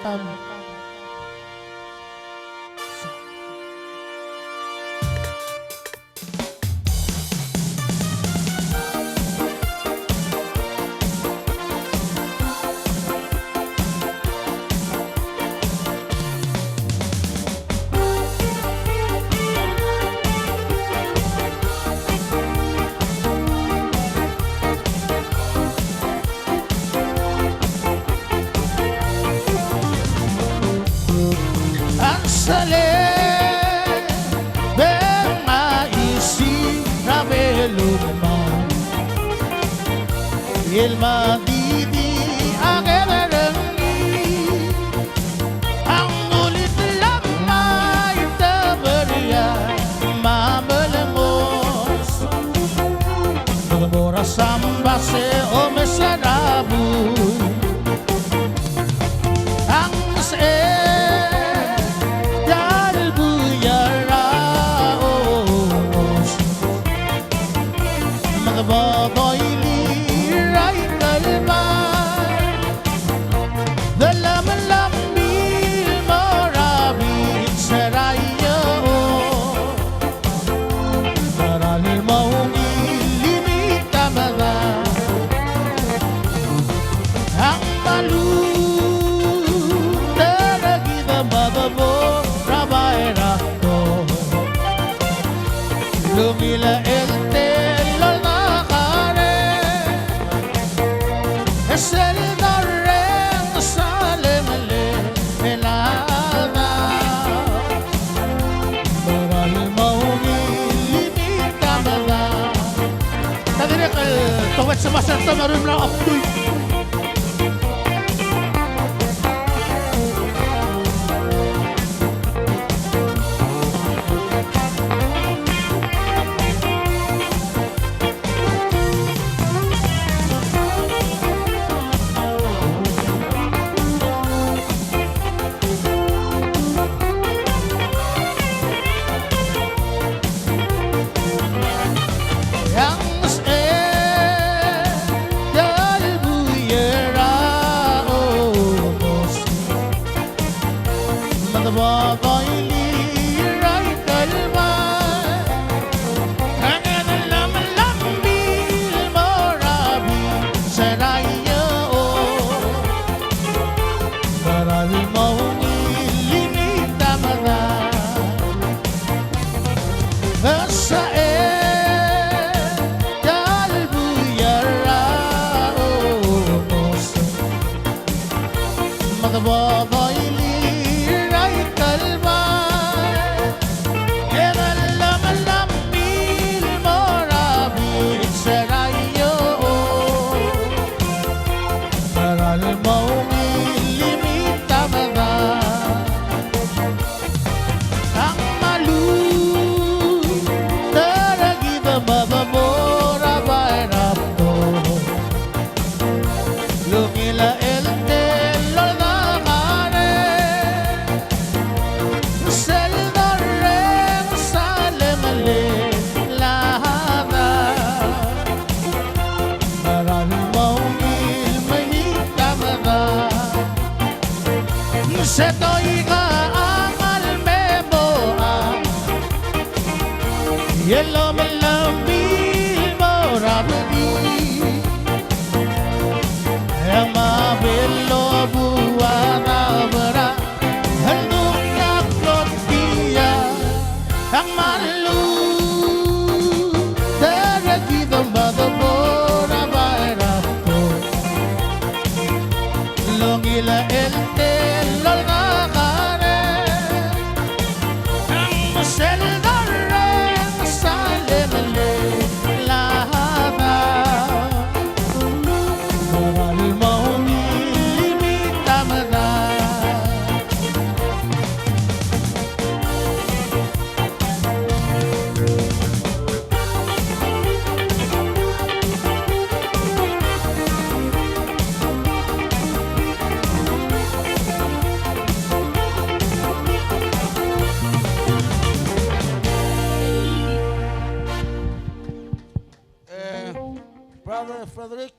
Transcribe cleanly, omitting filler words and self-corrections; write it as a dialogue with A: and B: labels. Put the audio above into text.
A: Welcome. Sale ben maisip na belumang il madidi ang everengi ang ulit lang ay tabarya mabalangos magmura sambase o mesarabu ang Babayli ray kalmar Dalam bil marabit saraya Maral maung ilimit tamaga Ang malu Daragida bababo Rabay rakto Lumila elte Es el darren salemele helada Maral maungi limita mada Tadirik tawet sa maserta marum lang aktuy Babayli ray kalmar Kangan lam bil marabi saraya Maral maung ilimit tamaga Sa dalbuyara Babayli Lumila elte lordamare Sel darren salemale lahada Maral maungil mahitamada Setoy ka amal meboa Yelo melambil morabdi Yang mabelo buwana bara Handuk yaklot dia Ang malu Daragi dambada bora bayrato Longila elte lolga kare Ang masel darren salemale lahada
B: Brother Frederick,